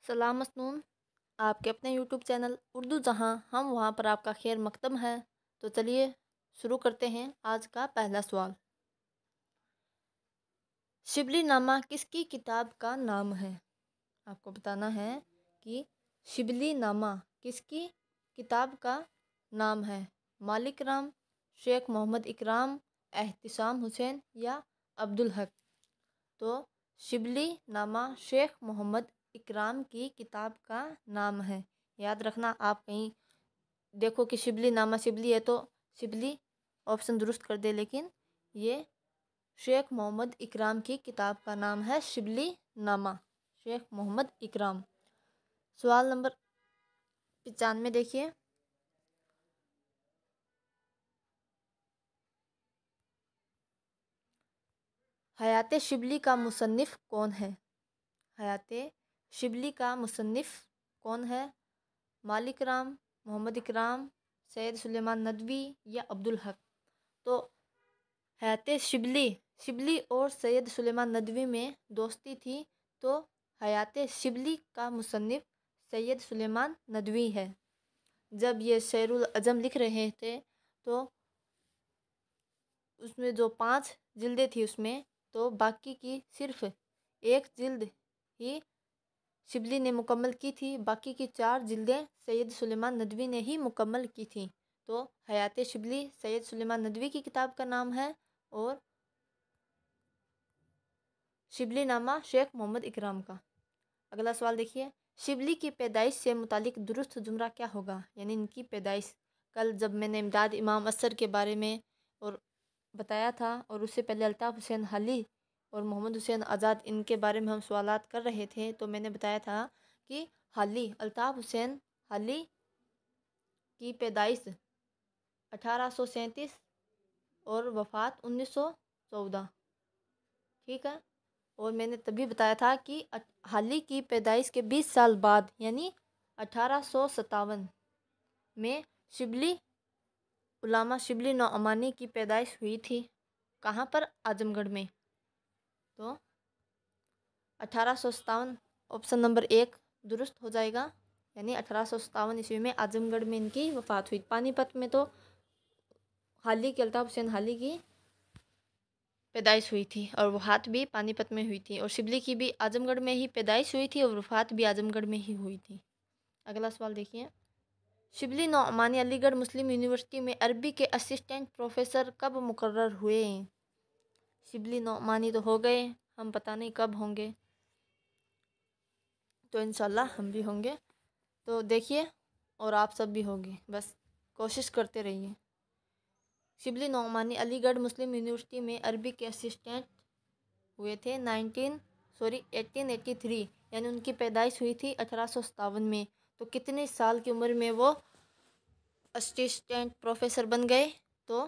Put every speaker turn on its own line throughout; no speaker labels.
सलाम मसनून। आपके अपने यूट्यूब चैनल उर्दू जहाँ हम वहाँ पर आपका खैर मकदम है। तो चलिए शुरू करते हैं आज का पहला सवाल। शिबली नामा किसकी किताब का नाम है? आपको बताना है कि शिबली नामा किसकी किताब का नाम है। मालिक राम, शेख मोहम्मद इकराम, एहतिसाम हुसैन या अब्दुल हक। तो शिबली नामा शेख मोहम्मद इकराम की किताब का नाम है। याद रखना, आप कहीं देखो कि शिबली नामा शिबली है तो शिबली ऑप्शन दुरुस्त कर दे, लेकिन ये शेख मोहम्मद इकराम की किताब का नाम है शिबली नामा, शेख मोहम्मद इकराम। सवाल नंबर 95 देखिए। हयात शिबली का मुसन्निफ कौन है? हयात शिबली का मुसन्निफ कौन है? मालिक राम, मोहम्मद इकराम, सैयद सुलेमान नदवी या अब्दुल हक। तो हयात शिबली, शिबली और सैयद सुलेमान नदवी में दोस्ती थी, तो हयात शिबली का मुसन्निफ सैयद सुलेमान नदवी है। जब ये शेरुल अजम लिख रहे थे तो उसमें जो 5 जिल्दें थी उसमें, तो बाकी की सिर्फ एक जिल्द ही शिबली ने मुकम्मल की थी, बाकी की 4 जिल्दें सैयद सुलेमान नदवी ने ही मुकम्मल की थी। तो हयात शिबली सैयद सुलेमान नदवी की किताब का नाम है और शिबली नामा शेख मोहम्मद इकराम का। अगला सवाल देखिए। शिबली की पैदाइश से मुतालिक दुरुस्त जुमरा क्या होगा? यानी इनकी पैदाइश। कल जब मैंने इमदाद इमाम असर के बारे में और बताया था, और उससे पहले अल्ताफ़ हुसैन हाली और मोहम्मद हुसैन आज़ाद, इनके बारे में हम सवालात कर रहे थे, तो मैंने बताया था कि हाली अल्ताफ़ हुसैन हाली की पैदाइश 1837 और वफ़ात 1914। ठीक है। और मैंने तभी बताया था कि हाली की पैदाइश के 20 साल बाद यानी 1857 में शिबली उलामा शिबली नौअमानी की पैदाइश हुई थी। कहाँ पर? आजमगढ़ में। तो 1857 ऑप्शन नंबर 1 दुरुस्त हो जाएगा, यानी 1857 ईस्वी में आजमगढ़ में इनकी वफ़ात हुई। पानीपत में तो हाली की अल्ताफ़ हुसैन हाली की पैदाइश हुई थी और वफ़ात भी पानीपत में हुई थी, और शिबली की भी आजमगढ़ में ही पैदाइश हुई थी और वफ़ात भी आजमगढ़ में ही हुई थी। अगला सवाल देखिए। शिबली नौअमानी अलीगढ़ मुस्लिम यूनिवर्सिटी में अरबी के असिस्टेंट प्रोफेसर कब मुकर्रर हुए? शिबली नौअमानी तो हो गए, हम पता नहीं कब होंगे, तो इंशाल्लाह हम भी होंगे। तो देखिए, और आप सब भी होंगे, बस कोशिश करते रहिए। शिबली नौअमानी अलीगढ़ मुस्लिम यूनिवर्सिटी में अरबी के असिस्टेंट हुए थे 1883, यानी उनकी पैदाइश हुई थी 1857 में। तो कितने साल की उम्र में वो असिस्टेंट प्रोफेसर बन गए? तो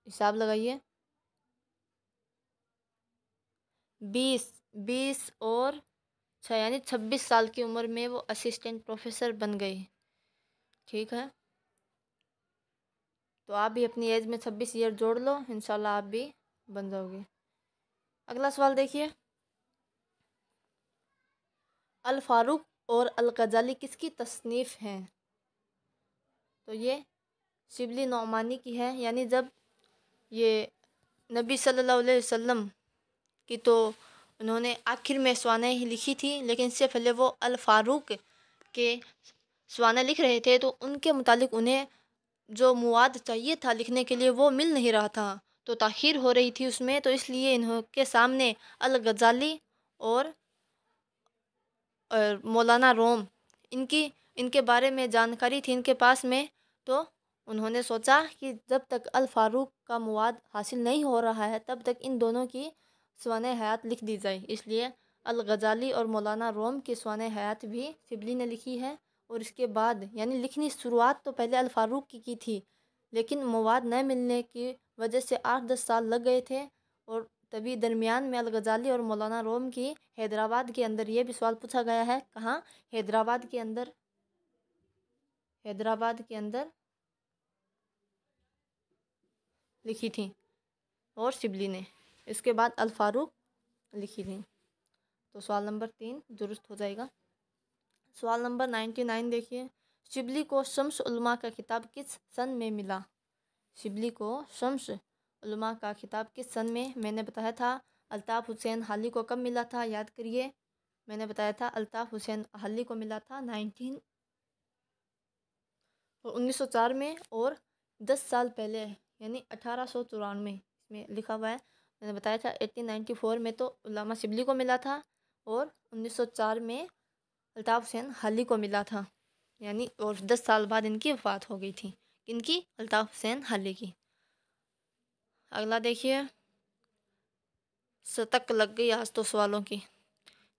हिसाब लगाइए। 20 और 6 यानी 26 साल की उम्र में वो असिस्टेंट प्रोफेसर बन गए। ठीक है, तो आप भी अपनी एज में 26 ईयर जोड़ लो, इंशाल्लाह आप भी बन जाओगे। अगला सवाल देखिए। अल फारूक और अल गजाली किसकी तसनीफ़ हैं? तो ये शिबली नौमानी की है, यानी जब ये नबी सल्लल्लाहु अलैहि वसल्लम की तो उन्होंने आखिर में स्वानें ही लिखी थी, लेकिन इससे पहले वो अल फारूक के स्वानें लिख रहे थे, तो उनके मुतालिक उन्हें जो मुआद चाहिए था लिखने के लिए वो मिल नहीं रहा था, तो ताख़ीर हो रही थी उसमें, तो इसलिए इनके सामने अल गजाली और मौलाना रोम, इनके बारे में जानकारी थी इनके पास में। तो उन्होंने सोचा कि जब तक अल फारूक का मुआद हासिल नहीं हो रहा है तब तक इन दोनों की स्वाने हयात लिख दी जाए, इसलिए अल गजाली और मौलाना रोम की स्वाने हयात भी शिबली ने लिखी है। और इसके बाद यानी लिखनी शुरुआत तो पहले अल फारूक की थी, लेकिन मवाद न मिलने की वजह से 8-10 साल लग गए थे, और तभी दरमियान में अल गजाली और मौलाना रोम की हैदराबाद के अंदर, ये भी सवाल पूछा गया है कहाँ? हैदराबाद के अंदर, हैदराबाद के अंदर लिखी थी और शिबली ने, इसके बाद अल फारूक लिखी थी। तो सवाल नंबर 3 दुरुस्त हो जाएगा। सवाल नंबर 99 देखिए, शिबली को शम्स उलमा का खिताब किस सन में मिला? शिबली को शम्स उलमा का खिताब किस सन में? मैंने बताया था अल्ताफ़ हुसैन हाली को कब मिला था, याद करिए। मैंने बताया था अल्ताफ़ हुसैन हाली को मिला था 1904 में, और 10 साल पहले यानी 1894 इसमें लिखा हुआ है। मैंने बताया था 1894 में तो उल्लामा शिबली को मिला था, और 1904 में अल्ताफ़ हुसैन हाली को मिला था, यानी और 10 साल बाद इनकी वफ़ात हो गई थी। किनकी? अल्ताफ़ हुसैन हाली की। अगला देखिए, शतक लग गई आज तो सवालों की।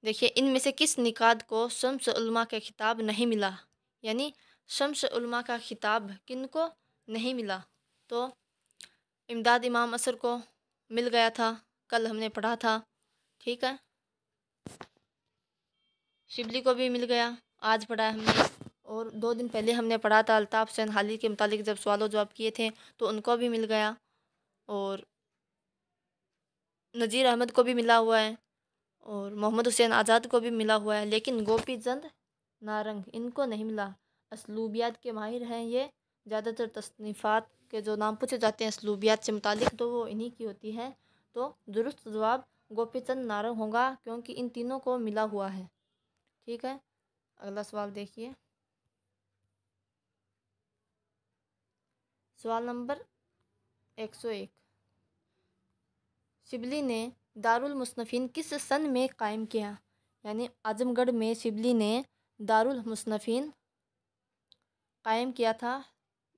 देखिए, इनमें से किस निकाद को शम्स उलमा का खिताब नहीं मिला? यानी शम्स उलमा का खिताब किनको नहीं मिला? तो इमदाद इमाम असर को मिल गया था, कल हमने पढ़ा था, ठीक है। शिबली को भी मिल गया, आज पढ़ा है हमने। और 2 दिन पहले हमने पढ़ा था अल्ताफ़ हुसैन हाली के मुतालिक जब सवाल जवाब किए थे तो उनको भी मिल गया, और नज़ीर अहमद को भी मिला हुआ है, और मोहम्मद हुसैन आज़ाद को भी मिला हुआ है, लेकिन गोपी चंद नारंग इनको नहीं मिला। असलूबियात के माहिर हैं ये, ज़्यादातर तसनीफ़ात के जो नाम पूछे जाते हैं असलूबियात से मुतालिक तो वो इन्हीं की होती है। तो दुरुस्त जवाब गोपी चंद नारंग होगा, क्योंकि इन तीनों को मिला हुआ है, ठीक है। अगला सवाल देखिए, सवाल नंबर 101, शिबली ने दारुल मुसन्नफ़ीन किस सन में कायम किया? यानी आजमगढ़ में शिबली ने दारुल मुसन्नफ़ीन कायम किया था,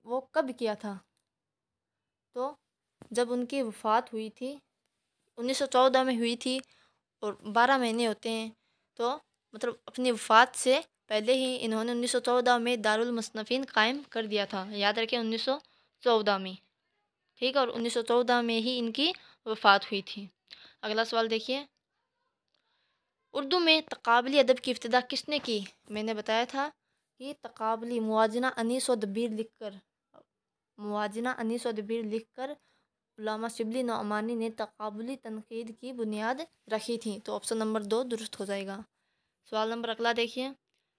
वो कब किया था? तो जब उनकी वफ़ात हुई थी 1914 में हुई थी, और 12 महीने होते हैं, तो मतलब अपनी वफ़ात से पहले ही इन्होंने 1914 में दारुल मुसन्नफ़ीन कायम कर दिया था, याद रखें 1914 में, ठीक है। और 1914 में ही इनकी वफ़ात हुई थी। अगला सवाल देखिए, उर्दू में तक़ाबली अदब की इब्तिदा किसने की? मैंने बताया था कि तक़ाबली मुवाज़ना अनीस व दबीर लिखकर, मुवाज़ना अनीस व दबीर लिखकर उल्लामा शिबली नौमानी ने तक़ाबुली तनक़ीद की बुनियाद रखी थी। तो ऑप्शन नंबर 2 दुरुस्त हो जाएगा। सवाल नंबर अगला देखिए,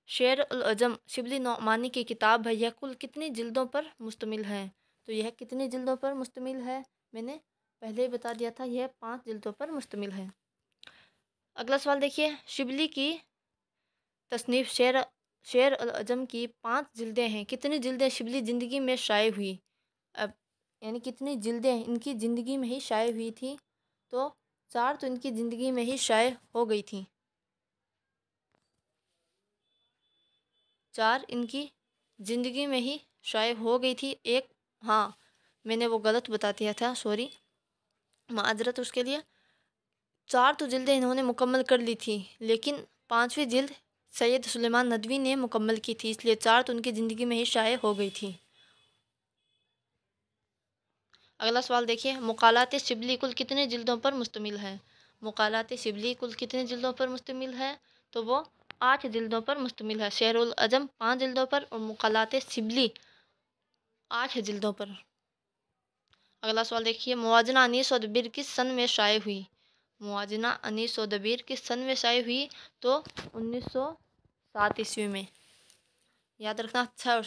शेर उल अजम शिबली नौमानी की किताब है, यह कुल कितनी जिल्दों पर मुश्तमिल है? तो यह कितनी जिल्दों पर मुश्तमिल है? मैंने पहले ही बता दिया था, यह 5 जिल्दों पर मुश्तमिल है। अगला सवाल देखिए, शिबली की तसनीफ़ शेर उल अजम की 5 जिल्दें हैं, कितनी जिल्दें शिबली ज़िंदगी में शाये हुई? अब यानी कितनी जिल्दें इनकी ज़िंदगी में ही शाये हुई थी? तो 4 तो इनकी ज़िंदगी में ही शाये हो गई थी, 4 इनकी ज़िंदगी में ही शाये हो गई थी। एक, हाँ मैंने वो गलत बता दिया था, सॉरी, माजरत उसके लिए। 4 तो जिल्दें इन्होंने मुकम्मल कर ली थी, लेकिन 5वीं जिल्द सैयद सुलेमान नदवी ने मुकम्मल की थी, इसलिए 4 तो उनकी ज़िंदगी में ही शाये हो गई थी। अगला सवाल देखिए, मुक़ालात शिबली कुल कितने जिल्दों पर मुश्तमिल है? मुक़ालात शिबली कुल कितने जिल्दों पर मुश्तमिल है? तो वो 8 जिल्दों पर मुश्तमिल है। शेर उल अजम 5 जिल्दों पर, और मुक़ालात शिबली 8 जिल्दों पर। अगला सवाल देखिए, मुवाज़ना अनीस व दबीर किस सन में शाये हुई? मुवाज़ना अनीस व दबीर किस सन में शाये हुई? तो 1907 ईस्वी में। याद रखना, अच्छा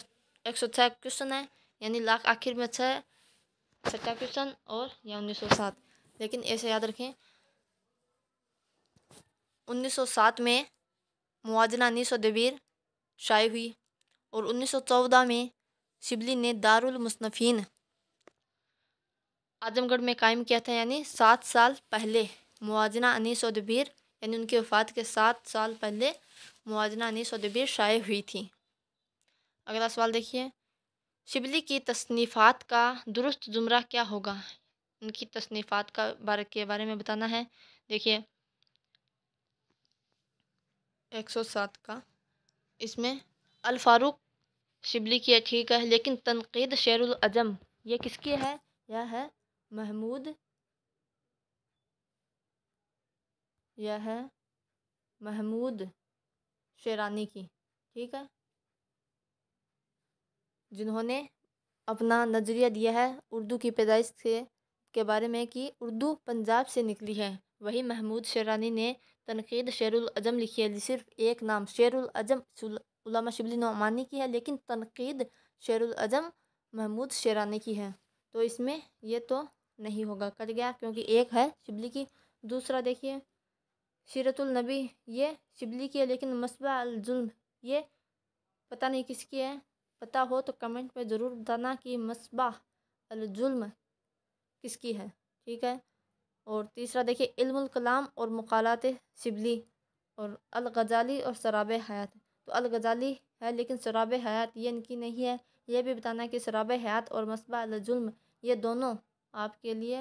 106 क्वेश्चन है, यानी लाख आखिर में अच्छा है, छठा क्वेश्चन और या 1907, लेकिन ऐसे याद रखें 1907 में मुवाज़ना अनीस व दबीर शाये हुई, और 1914 में शिबली ने दारुल मुसन्नफ़ीन आजमगढ़ में कायम किया था, यानी 7 साल पहले मुवाज़ना अनीस व दबीर, यानी उनकी वफ़ात के 7 साल पहले मुवाज़ना अनीस व दबीर शाये हुई थी। अगला सवाल देखिए, शिबली की तसनीफ़ात का दुरुस्त ज़ुमरा क्या होगा? उनकी तसनीफ़ात के बारे में बताना है। देखिए 107 का, इसमें अल फ़ारूक शिबली की है, ठीक है, लेकिन तनक़ीद शेरुल अजम ये किसकी है? यह है महमूद, यह है महमूद शेरानी की, ठीक है, जिन्होंने अपना नज़रिया दिया है उर्दू की पैदाइश से के बारे में कि उर्दू पंजाब से निकली है। वही महमूद शेरानी ने तनकीद शेरुल अजम लिखी है, सिर्फ एक नाम शेरुल अजम उल्लामा शिबली नोमानी की है, लेकिन तनकीद शेरुल अजम महमूद शेरानी की है। तो इसमें ये तो नहीं होगा, कट गया, क्योंकि एक है शिबली की। दूसरा देखिए सीरतुल नबी, ये शिबली की है, लेकिन मसबा अल जुल्म ये पता नहीं किसकी है। पता हो तो कमेंट में ज़रूर बताना कि मसबा अल जुल्म किसकी है, ठीक है। और तीसरा देखिए इल्मुल कलाम और मुकालात शिबली और अल गज़ाली और शराब हयात। तो अल गज़ाली है, लेकिन शराब हयात ये इनकी नहीं है। ये भी बताना है कि शराब हयात और मसबा अल जुल्म ये दोनों आपके लिए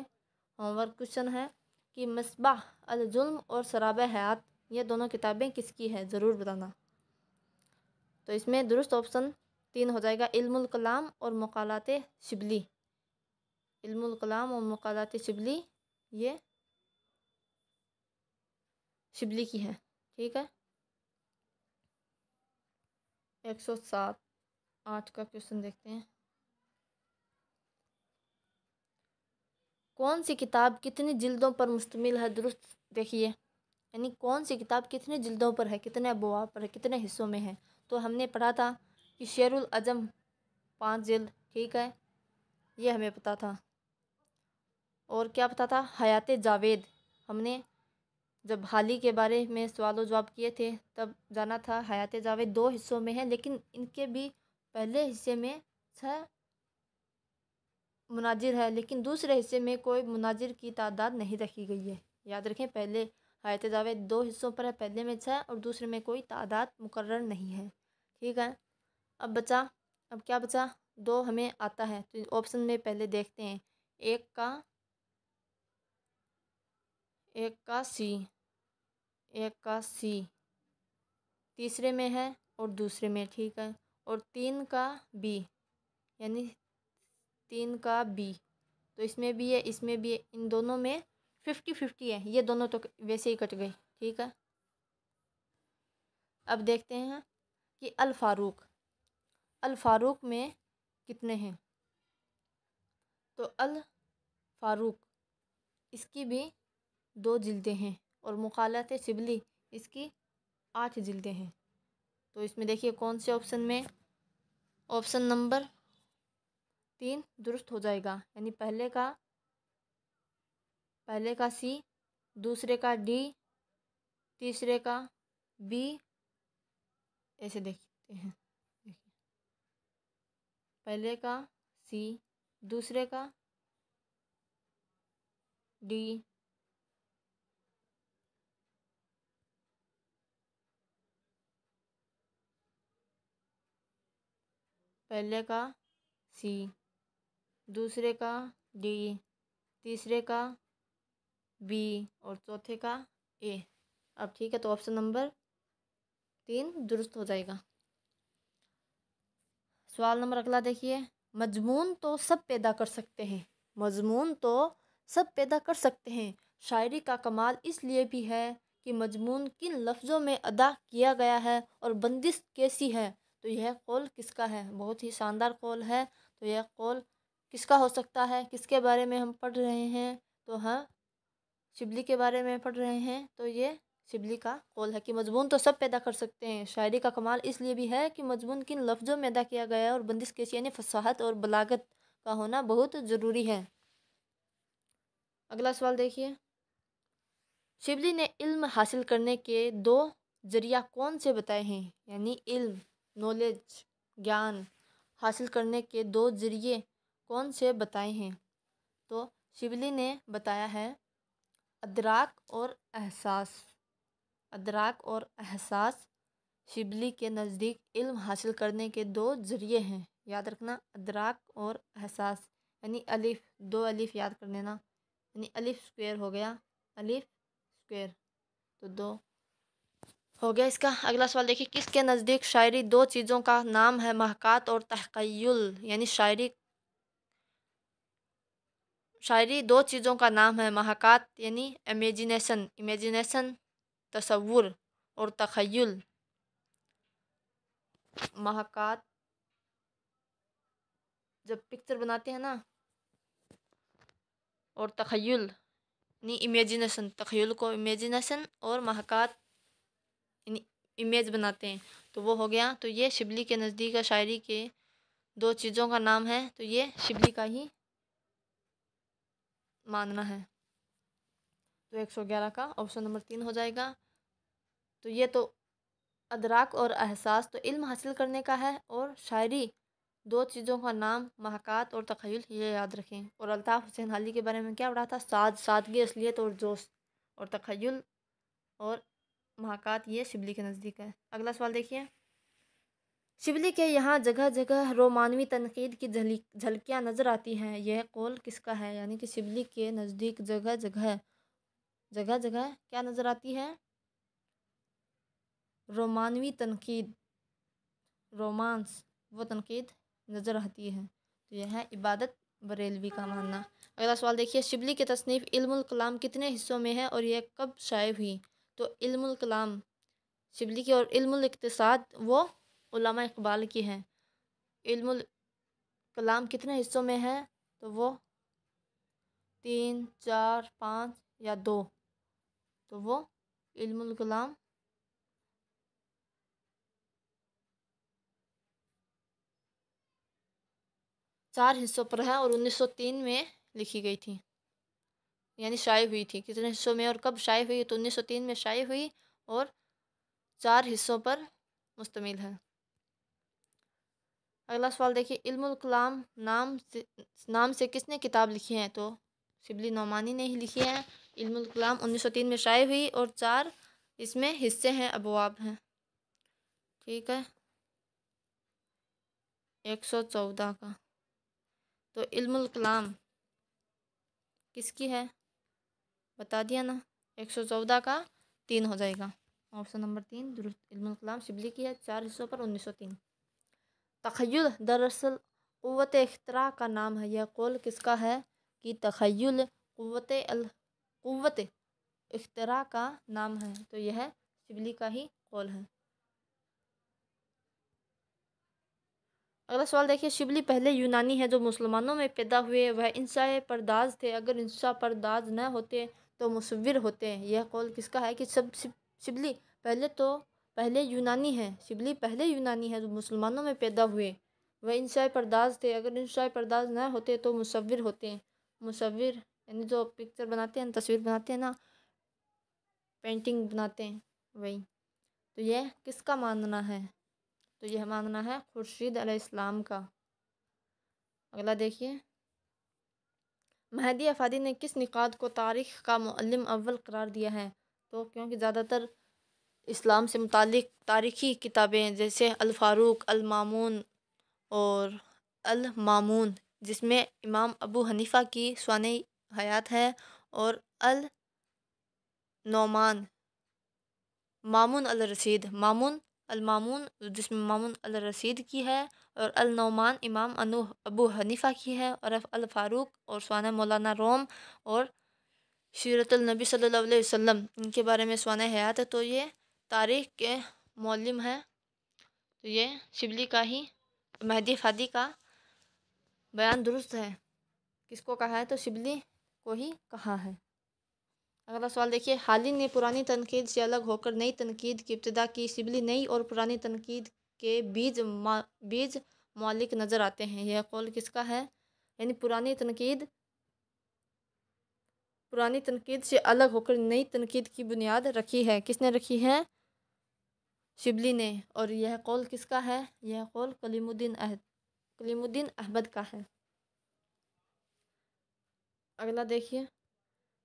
होमवर्क क्वेश्चन है कि मसबा अल जुल्म और शराब हयात ये दोनों किताबें किसकी है, ज़रूर बताना। तो इसमें दुरुस्त ऑप्शन 3 हो जाएगा, इल्मुल कलाम और मुकालात शिबली। इल्मुल कलाम और मुकालात शिबली ये शिबली की है, ठीक है। 107 8 का क्वेश्चन देखते हैं। कौन सी किताब कितनी जिल्दों पर मुश्तमिल है, दुरुस्त देखिए, यानी कौन सी किताब कितनी जिल्दों पर है, कितने अबवाब पर है, कितने हिस्सों में है। तो हमने पढ़ा था कि शेरुल अजम 5 जिल्द, ठीक है, ये हमें पता था। और क्या पता था, हयात जावेद, हमने जब हाली के बारे में सवाल जवाब किए थे तब जाना था हयात जावेद 2 हिस्सों में है, लेकिन इनके भी पहले हिस्से में 6 मुनाजिर है, लेकिन दूसरे हिस्से में कोई मुनाजिर की तादाद नहीं रखी गई है। याद रखें, पहले हयात जावेद 2 हिस्सों पर है, पहले में 6 और दूसरे में कोई तादाद मुकर्रर नहीं है, ठीक है। अब क्या बचा, 2 हमें आता है, तो ऑप्शन में पहले देखते हैं। एक का सी तीसरे में है और दूसरे में, ठीक है। और 3 का बी, यानी 3 का बी, तो इसमें भी है, इसमें भी है, इन दोनों में 50-50 है, ये दोनों तो वैसे ही कट गए, ठीक है। अब देखते हैं कि अल फ़ारूक में कितने हैं। तो अल फ़ारूक इसकी भी 2 जिल्दें हैं और मुकालात शिबली इसकी 8 जिल्दें हैं। तो इसमें देखिए कौन से ऑप्शन में, ऑप्शन नंबर 3 दुरुस्त हो जाएगा, यानी पहले का सी, दूसरे का डी, तीसरे का बी, ऐसे देखते हैं। देखिए पहले का सी, दूसरे का डी, पहले का सी, दूसरे का डी, तीसरे का बी और चौथे का ए। अब ठीक है, तो ऑप्शन नंबर 3 दुरुस्त हो जाएगा। सवाल नंबर अगला देखिए, मजमून तो सब पैदा कर सकते हैं, मजमून तो सब पैदा कर सकते हैं, शायरी का कमाल इसलिए भी है कि मजमून किन लफ्ज़ों में अदा किया गया है और बंदिश कैसी है। तो यह कौल किसका है, बहुत ही शानदार कौल है। तो यह कौल किसका हो सकता है, किसके बारे में हम पढ़ रहे हैं, तो हाँ शिबली के बारे में पढ़ रहे हैं। तो ये शिबली का कौल है कि मजमून तो सब पैदा कर सकते हैं, शायरी का कमाल इसलिए भी है कि मजमून किन लफ्ज़ों में अदा किया गया है और बंदिश कैसी, यानी फसाहत और बलागत का होना बहुत ज़रूरी है। अगला सवाल देखिए, शिबली ने इल्म हासिल करने के 2 जरिया कौन से बताए हैं, यानी इल्म, नॉलेज, ज्ञान हासिल करने के 2 जरिए कौन से बताए हैं। तो शिबली ने बताया है अदराक और एहसास। अदराक और एहसास शिबली के नज़दीक इल्म हासिल करने के 2 जरिए हैं। याद रखना, अदराक और एहसास, यानी अलिफ, 2 अलिफ याद कर लेना, यानी अलिफ स्क्वायर हो गया, अलिफ स्क्वायर, तो 2 हो गया इसका। अगला सवाल देखिए, किसके नज़दीक शायरी 2 चीज़ों का नाम है, महकात और तहक़्युल, यानी शायरी 2 चीज़ों का नाम है, महकात यानी इमेजिनेशन तसव्वुर और तख़य्युल। महकात जब पिक्चर बनाते हैं ना, और तख़य्युल यानी इमेजिनेशन, तख़य्युल को इमेजिनेशन और महकात यानी इमेज बनाते हैं, तो वो हो गया। तो ये शिबली के नज़दीक है शायरी के दो चीज़ों का नाम है, तो ये शिबली का ही मानना है। तो 111 का ऑप्शन नंबर 3 हो जाएगा। तो ये तो अदराक और एहसास तो इल्म हासिल करने का है, और शायरी दो चीज़ों का नाम महकात और तख़य्युल, ये याद रखें। और अल्ताफ़ हुसैन हाली के बारे में क्या पढ़ा था? सादगी, असलियत और जोश, और तख़य्युल और महकात ये शिबली के नज़दीक है। अगला सवाल देखिए, शिबली के यहाँ जगह जगह रोमानवी तनकीद की झलकियाँ नज़र आती हैं, यह कौल किसका है? यानी कि शिबली के नज़दीक जगह जगह क्या नज़र आती है? रोमानवी तनकीद, रोमांस, वो तनकीद नज़र आती है। तो यह है इबादत बरेलवी का मानना। अगला सवाल देखिए, शिबली की तसनीफ़ इल्मुल कलाम कितने हिस्सों में है और यह कब शाये हुई? तो इल्मुल कलाम शिबली की, और इल्मुल इक्तिसाद वो उलमा इकबाल की है। इल्मुल कलाम कितने हिस्सों में है? तो वो 3, 4, 5 या 2। तो वो इल्मुल कलाम 4 हिस्सों पर है, और 1903 में लिखी गई थी, यानी शाये हुई थी। कितने हिस्सों में और कब शाये हुई? तो 1903 में शाये हुई, और 4 हिस्सों पर मुश्तमिल है। अगला सवाल देखिए, इल्मुल कलाम नाम से किसने किताब लिखी है? तो शिबली नोमानी ने ही लिखी है। इल्मुल कलाम 1903 में शाये हुई, और 4 इसमें हिस्से हैं, अबवाब हैं। ठीक है, 114 का। तो इल्मुल कलाम किसकी है? बता दिया ना, 114 का 3 हो जाएगा। ऑप्शन नंबर 3 दुरुस्त। इल्मुल कलाम शिबली की है, 4 हिस्सों पर, 1903। तख़य्युल दरअसल क़ुव्वत इख्तिरा का नाम है, यह कौल किसका है? कि तख़य्युल क़ुव्वत इख्तिरा का नाम है, तो यह शिबली का ही कौल है। अगला सवाल देखिए, शिबली पहले यूनानी है जो मुसलमानों में पैदा हुए, वह इंशाए परदाज थे, अगर इंशा परदाज न होते तो मुसव्विर होते। यह कौल किसका है? कि शिबली पहले यूनानी है, शिबली पहले यूनानी है जो मुसलमानों में पैदा हुए, वह इंशाए परदाज थे, अगर इंशाए परदाज न होते तो मुसव्विर होते। मुसव्विर यानी जो पिक्चर बनाते हैं, तस्वीर बनाते हैं ना, पेंटिंग बनाते हैं, वही। तो यह किसका मानना है? तो यह मानना है खुर्शीद अलैहिस्सलाम का। अगला देखिए, महदी अफादी ने किस निकात को तारीख़ का मुअल्लिम अव्वल करार दिया है? तो क्योंकि ज़्यादातर इस्लाम से मुतालिक तारीख़ी किताबें जैसे अल फ़ारूक, अल मामून और अल मामून, जिसमें इमाम अबू हनीफ़ा की स्वाने हयात है, और अल नौमान मामून अल रशीद, अल मामून जिसमें मामून अल रशीद की है, और अल नौमान इमाम अबू हनीफ़ा की है, और अल फ़ारूक और स्वाना मौलाना रोम और सीरतुल नबी सल्लल्लाहु अलैहि वसल्लम, इनके बारे में स्वाना हयात है। तो ये तारीख़ के मौल्लिम है। तो ये शिबली का ही, महदी फ़ादी का बयान दुरुस्त है। किसको कहा है? तो शिबली को ही कहा है। अगला सवाल देखिए, हाली ने पुरानी तनकीद से अलग होकर नई तनकीद की इब्तिदा की, शिबली नई और पुरानी तनकीद के बीज मौलिक नज़र आते हैं, यह कौल किसका है? यानी पुरानी तनकीद से अलग होकर नई तनकीद की बुनियाद रखी है, किसने रखी है? शिबली ने। और यह कौल किसका है? यह कौल कलीमुद्दीन अहमद का है। अगला देखिए,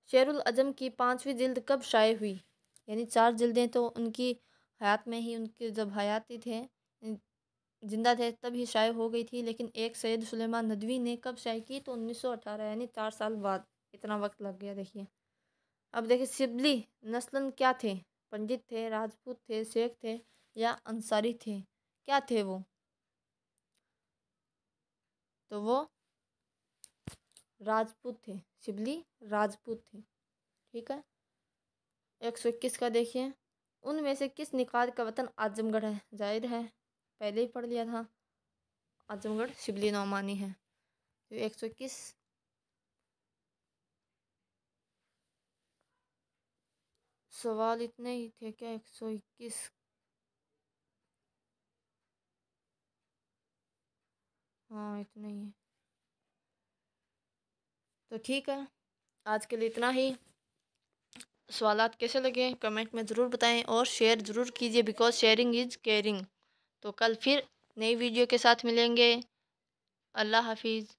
शेरुल अजम की 5वीं जिल्द कब शाये हुई? यानी 4 जिल्दें तो उनकी हयात में ही, उनके जब हयाती थे, जिंदा थे, तब ही शाये हो गई थी। लेकिन एक सैयद सुलेमान नदवी ने कब शाये की? तो 1918, यानी 4 साल बाद। इतना वक्त लग गया, देखिए। अब देखिए, शिबली नस्लन क्या थे? पंडित थे, राजपूत थे, शेख थे, या अंसारी थे? क्या थे वो? तो वो राजपूत थे। शिबली राजपूत थे। ठीक है, 121 का देखिए, उनमें से किस निकात का वतन आजमगढ़ है? जाहिर है, पहले ही पढ़ लिया था, आजमगढ़ शिबली नौमानी है। तो 121 सवाल इतने ही थे क्या? 121। हाँ इतने ही है। तो ठीक है, आज के लिए इतना ही। सवालात कैसे लगे कमेंट में ज़रूर बताएं और शेयर ज़रूर कीजिए, बिकॉज शेयरिंग इज़ केयरिंग। तो कल फिर नई वीडियो के साथ मिलेंगे। अल्लाह हाफिज़।